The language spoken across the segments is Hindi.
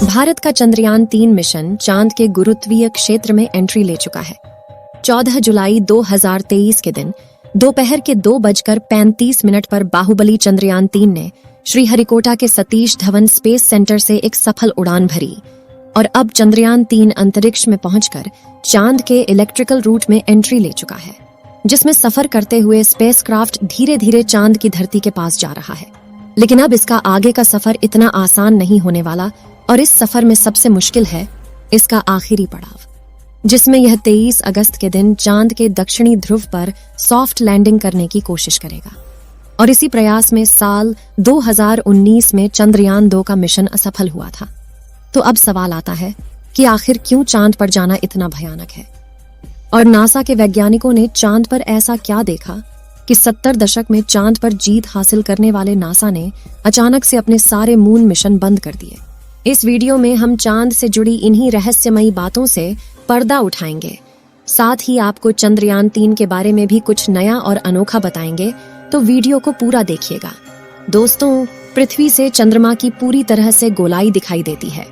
भारत का चंद्रयान-3 मिशन चांद के गुरुत्वीय क्षेत्र में एंट्री ले चुका है। 14 जुलाई 2023 के दिन दोपहर के 2:35 पर बाहुबली चंद्रयान-3 ने श्रीहरिकोटा के सतीश धवन स्पेस सेंटर से एक सफल उड़ान भरी और अब चंद्रयान-3 अंतरिक्ष में पहुंचकर चांद के इलेक्ट्रिकल रूट में एंट्री ले चुका है, जिसमें सफर करते हुए स्पेसक्राफ्ट धीरे धीरे चांद की धरती के पास जा रहा है। लेकिन अब इसका आगे का सफर इतना आसान नहीं होने वाला और इस सफर में सबसे मुश्किल है इसका आखिरी पड़ाव, जिसमें यह 23 अगस्त के दिन चांद के दक्षिणी ध्रुव पर सॉफ्ट लैंडिंग करने की कोशिश करेगा। और इसी प्रयास में साल 2019 में चंद्रयान-2 का मिशन असफल हुआ था। तो अब सवाल आता है कि आखिर क्यों चांद पर जाना इतना भयानक है? और नासा के वैज्ञानिकों ने चांद पर ऐसा क्या देखा कि 70 दशक में चांद पर जीत हासिल करने वाले नासा ने अचानक से अपने सारे मून मिशन बंद कर दिए। इस वीडियो में हम चांद से जुड़ी इन्हीं रहस्यमयी बातों से पर्दा उठाएंगे। साथ ही आपको चंद्रयान-3 के बारे में भी कुछ नया और अनोखा बताएंगे, तो वीडियो को पूरा देखिएगा। दोस्तों, पृथ्वी से चंद्रमा की पूरी तरह से गोलाई दिखाई देती है।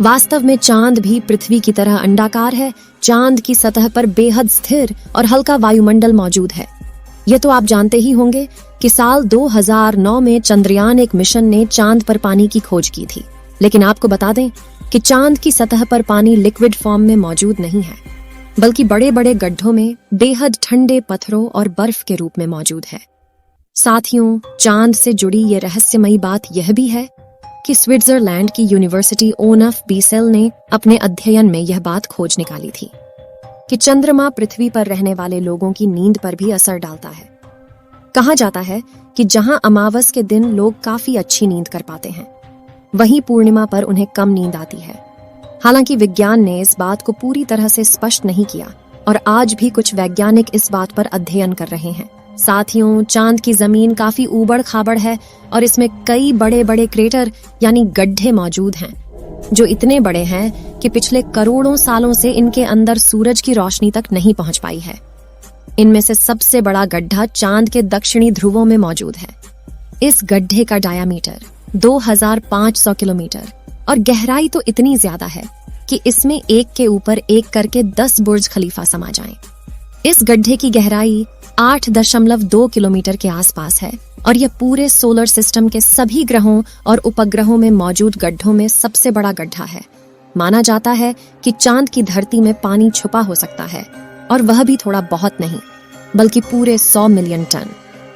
वास्तव में चांद भी पृथ्वी की तरह अंडाकार है। चांद की सतह पर बेहद स्थिर और हल्का वायुमंडल मौजूद है। ये तो आप जानते ही होंगे कि साल 2009 में चंद्रयान-1 मिशन ने चांद पर पानी की खोज की थी। लेकिन आपको बता दें कि चांद की सतह पर पानी लिक्विड फॉर्म में मौजूद नहीं है, बल्कि बड़े बड़े गड्ढों में बेहद ठंडे पत्थरों और बर्फ के रूप में मौजूद है। साथियों, चांद से जुड़ी ये रहस्यमयी बात यह भी है कि स्विट्जरलैंड की यूनिवर्सिटी ओनफ बीसेल ने अपने अध्ययन में यह बात खोज निकाली थी कि चंद्रमा पृथ्वी पर रहने वाले लोगों की नींद पर भी असर डालता है। कहा जाता है कि जहां अमावस के दिन लोग काफी अच्छी नींद कर पाते हैं, वहीं पूर्णिमा पर उन्हें कम नींद आती है। हालांकि विज्ञान ने इस बात को पूरी तरह से स्पष्ट नहीं किया और आज भी कुछ वैज्ञानिक इस बात पर अध्ययन कर रहे हैं। साथियों, चांद की जमीन काफी ऊबड़ खाबड़ है और इसमें कई बड़े बड़े क्रेटर यानी गड्ढे मौजूद हैं, जो इतने बड़े हैं कि पिछले करोड़ों सालों से इनके अंदर सूरज की रोशनी तक नहीं पहुंच पाई है। इनमें से सबसे बड़ा गड्ढा चांद के दक्षिणी ध्रुवों में मौजूद है। इस गड्ढे का डायामीटर 2500 किलोमीटर और गहराई तो इतनी ज्यादा है कि इसमें एक के ऊपर एक करके 10 बुर्ज खलीफा समा जाएं। इस गड्ढे की गहराई 8.2 किलोमीटर के आसपास है और यह पूरे सोलर सिस्टम के सभी ग्रहों और उपग्रहों में मौजूद गड्ढों में सबसे बड़ा गड्ढा है। माना जाता है कि चांद की धरती में पानी छुपा हो सकता है, और वह भी थोड़ा बहुत नहीं, बल्कि पूरे 100 मिलियन टन।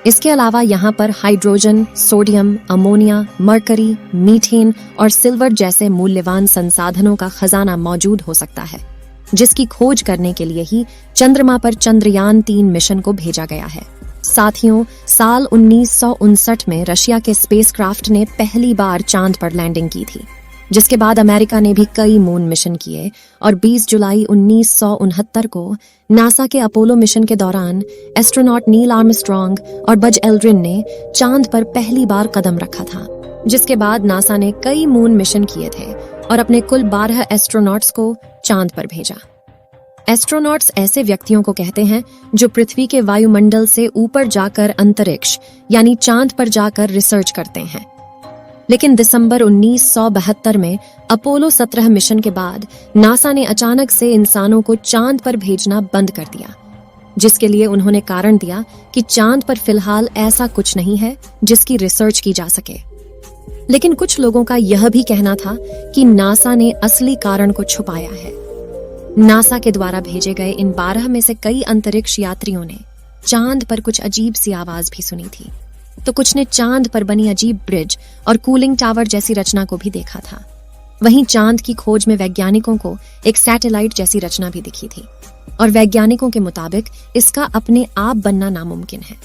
इसके अलावा यहाँ पर hydrogen, sodium, ammonia, mercury, methane और सिल्वर जैसे मूल्यवान संसाधनों का खजाना मौजूद हो सकता है, जिसकी खोज करने के लिए ही चंद्रमा पर चंद्रयान-3 मिशन को भेजा गया है। साथियों, साल 1959 में रशिया के स्पेसक्राफ्ट ने पहली बार चांद पर लैंडिंग की थी, जिसके बाद अमेरिका ने भी कई मून मिशन किए और 20 जुलाई 1969 को नासा के अपोलो मिशन के दौरान एस्ट्रोनॉट नील आर्मस्ट्रॉन्ग और बज एल्ड्रिन ने चांद पर पहली बार कदम रखा था। जिसके बाद नासा ने कई मून मिशन किए थे और अपने कुल 12 एस्ट्रोनॉट्स को चांद पर भेजा। एस्ट्रोनॉट्स ऐसे व्यक्तियों को कहते हैं जो पृथ्वी के वायुमंडल से ऊपर जाकर अंतरिक्ष यानी चांद पर जाकर रिसर्च करते हैं। लेकिन दिसंबर 1972 में अपोलो 17 मिशन के बाद नासा ने अचानक से इंसानों को चांद पर भेजना बंद कर दिया, जिसके लिए उन्होंने कारण दिया कि चांद पर फिलहाल ऐसा कुछ नहीं है जिसकी रिसर्च की जा सके। लेकिन कुछ लोगों का यह भी कहना था कि नासा ने असली कारण को छुपाया है। नासा के द्वारा भेजे गए इन 12 में से कई अंतरिक्ष यात्रियों ने चांद पर कुछ अजीब सी आवाज भी सुनी थी, तो कुछ ने चांद पर बनी अजीब ब्रिज और कूलिंग टावर जैसी रचना को भी देखा था। वहीं चांद की खोज में वैज्ञानिकों को एक सैटेलाइट जैसी रचना भी दिखी थी और वैज्ञानिकों के मुताबिक इसका अपने आप बनना नामुमकिन है।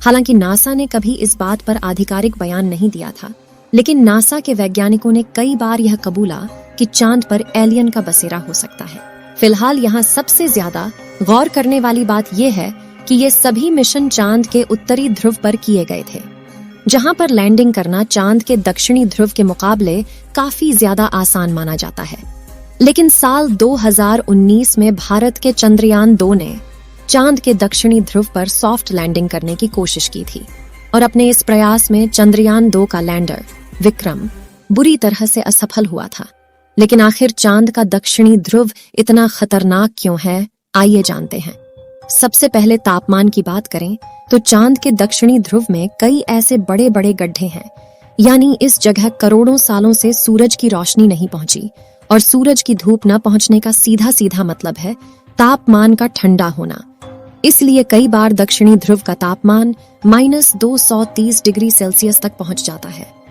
हालांकि नासा ने कभी इस बात पर आधिकारिक बयान नहीं दिया था, लेकिन नासा के वैज्ञानिकों ने कई बार यह कबूला कि चांद पर एलियन का बसेरा हो सकता है। फिलहाल यहाँ सबसे ज्यादा गौर करने वाली बात यह है कि ये सभी मिशन चांद के उत्तरी ध्रुव पर किए गए थे, जहां पर लैंडिंग करना चांद के दक्षिणी ध्रुव के मुकाबले काफी ज्यादा आसान माना जाता है। लेकिन साल 2019 में भारत के चंद्रयान-2 ने चांद के दक्षिणी ध्रुव पर सॉफ्ट लैंडिंग करने की कोशिश की थी और अपने इस प्रयास में चंद्रयान 2 का लैंडर विक्रम बुरी तरह से असफल हुआ था। लेकिन आखिर चांद का दक्षिणी ध्रुव इतना खतरनाक क्यों है, आइए जानते हैं। सबसे पहले तापमान की बात करें तो चांद के दक्षिणी ध्रुव में कई ऐसे बड़े बड़े गड्ढे हैं, यानी इस जगह करोड़ों सालों से सूरज की रोशनी नहीं पहुंची और सूरज की धूप न पहुंचने का सीधा सीधा मतलब है तापमान का ठंडा होना। इसलिए कई बार दक्षिणी ध्रुव का तापमान -230 डिग्री सेल्सियस तक पहुंच जाता है।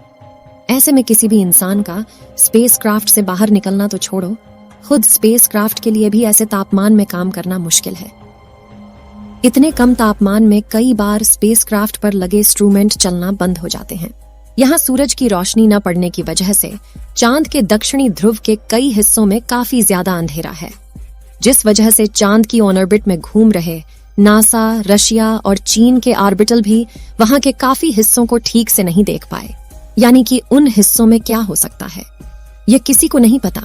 ऐसे में किसी भी इंसान का स्पेसक्राफ्ट से बाहर निकलना तो छोड़ो, खुद स्पेसक्राफ्ट के लिए भी ऐसे तापमान में काम करना मुश्किल है। इतने कम तापमान में कई बार स्पेसक्राफ्ट पर लगे इंस्ट्रूमेंट चलना बंद हो जाते हैं। यहाँ सूरज की रोशनी न पड़ने की वजह से चांद के दक्षिणी ध्रुव के कई हिस्सों में काफी ज्यादा अंधेरा है, जिस वजह से चांद की ऑर्बिट में घूम रहे नासा, रशिया और चीन के ऑर्बिटल भी वहां के काफी हिस्सों को ठीक से नहीं देख पाए। यानी कि उन हिस्सों में क्या हो सकता है यह किसी को नहीं पता।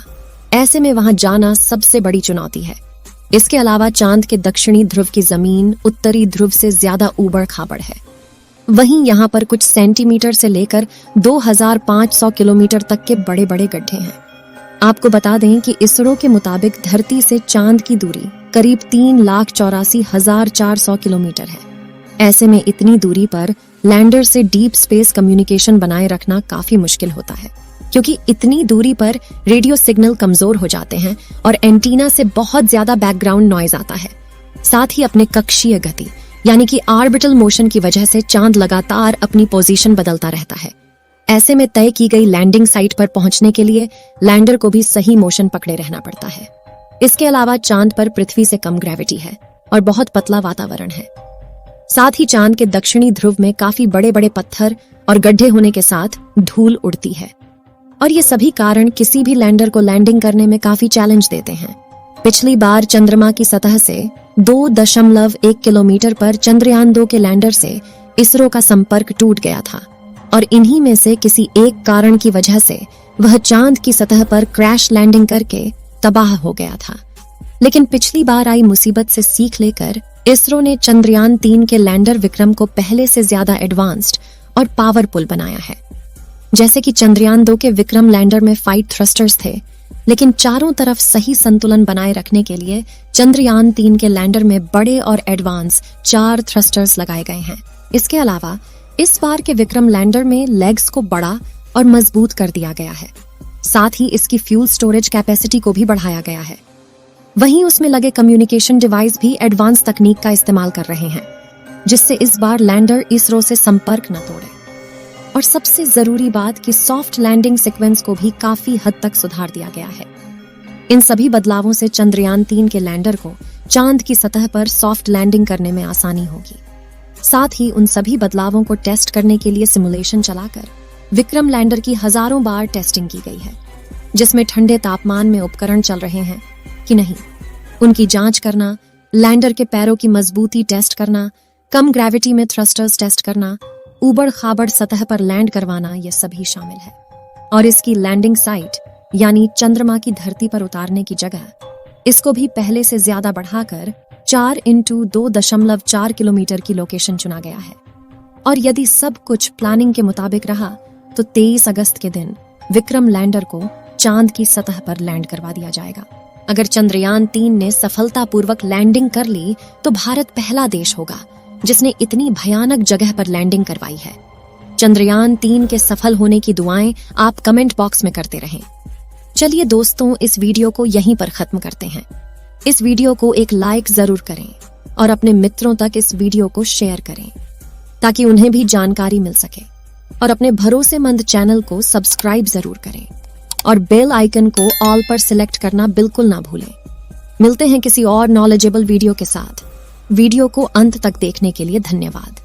ऐसे में वहां जाना सबसे बड़ी चुनौती है। इसके अलावा चांद के दक्षिणी ध्रुव की जमीन उत्तरी ध्रुव से ज्यादा ऊबड़ खाबड़ है। वहीं यहाँ पर कुछ सेंटीमीटर से लेकर 2500 किलोमीटर तक के बड़े बड़े गड्ढे हैं। आपको बता दें कि इसरो के मुताबिक धरती से चांद की दूरी करीब 3,84,400 किलोमीटर है। ऐसे में इतनी दूरी पर लैंडर से डीप स्पेस कम्युनिकेशन बनाए रखना काफी मुश्किल होता है, क्योंकि इतनी दूरी पर रेडियो सिग्नल कमजोर हो जाते हैं और एंटीना से बहुत ज्यादा बैकग्राउंड नॉइज आता है। साथ ही अपने कक्षीय गति यानी कि ऑर्बिटल मोशन की वजह से चांद लगातार अपनी पोजीशन बदलता रहता है। ऐसे में तय की गई लैंडिंग साइट पर पहुंचने के लिए लैंडर को भी सही मोशन पकड़े रहना पड़ता है। इसके अलावा चांद पर पृथ्वी से कम ग्रेविटी है और बहुत पतला वातावरण है। साथ ही चांद के दक्षिणी ध्रुव में काफी बड़े बड़े पत्थर और गड्ढे होने के साथ धूल उड़ती है और ये सभी कारण किसी भी लैंडर को लैंडिंग करने में काफी चैलेंज देते हैं। पिछली बार चंद्रमा की सतह से 2.1 किलोमीटर पर चंद्रयान 2 के लैंडर से इसरो का संपर्क टूट गया था और इन्हीं में से किसी एक कारण की वजह से वह चांद की सतह पर क्रैश लैंडिंग करके तबाह हो गया था। लेकिन पिछली बार आई मुसीबत से सीख लेकर इसरो ने चंद्रयान 3 के लैंडर विक्रम को पहले से ज्यादा एडवांस्ड और पावरफुल बनाया है। जैसे कि चंद्रयान 2 के विक्रम लैंडर में 5 थ्रस्टर्स थे, लेकिन चारों तरफ सही संतुलन बनाए रखने के लिए चंद्रयान 3 के लैंडर में बड़े और एडवांस 4 थ्रस्टर्स लगाए गए हैं। इसके अलावा इस बार के विक्रम लैंडर में लेग्स को बड़ा और मजबूत कर दिया गया है। साथ ही इसकी फ्यूल स्टोरेज कैपेसिटी को भी बढ़ाया गया है। वहीं उसमें लगे कम्युनिकेशन डिवाइस भी एडवांस तकनीक का इस्तेमाल कर रहे हैं, जिससे इस बार लैंडर इसरो से संपर्क न तोड़े। और सबसे जरूरी बात कि सॉफ्ट लैंडिंग सीक्वेंस को भी काफी हद तक सुधार दिया गया है। इन सभी बदलावों से चंद्रयान 3 के लैंडर को चांद की सतह पर सॉफ्ट लैंडिंग करने में आसानी होगी। साथ ही उन सभी बदलावों को टेस्ट करने के लिए सिमुलेशन चलाकर विक्रम लैंडर की हजारों बार टेस्टिंग की गई है, जिसमें ठंडे तापमान में उपकरण चल रहे हैं कि नहीं, उनकी जांच करना, लैंडर के पैरों की मजबूती टेस्ट करना, कम ग्रेविटी में थ्रस्टर्स टेस्ट करना, ऊबड़ खाबड़ सतह पर लैंड करवाना, ये सभी शामिल है। और इसकी लैंडिंग साइट यानी चंद्रमा की धरती पर उतारने की जगह इसको भी पहले से ज्यादा बढ़ाकर 4x2.4 किलोमीटर की लोकेशन चुना गया है। और यदि सब कुछ प्लानिंग के मुताबिक रहा तो 23 अगस्त के दिन विक्रम लैंडर को चांद की सतह पर लैंड करवा दिया जाएगा। अगर चंद्रयान 3 ने सफलतापूर्वक लैंडिंग कर ली तो भारत पहला देश होगा जिसने इतनी भयानक जगह पर लैंडिंग करवाई है। चंद्रयान 3 के सफल होने की दुआएं आप कमेंट बॉक्स में करते रहें। चलिए दोस्तों, इस वीडियो को यहीं पर खत्म करते हैं। इस वीडियो को एक लाइक जरूर करें और अपने मित्रों तक इस वीडियो को शेयर करें ताकि उन्हें भी जानकारी मिल सके। और अपने भरोसेमंद चैनल को सब्सक्राइब जरूर करें और बेल आइकन को ऑल पर सिलेक्ट करना बिल्कुल ना भूलें। मिलते हैं किसी और नॉलेजेबल वीडियो के साथ। वीडियो को अंत तक देखने के लिए धन्यवाद।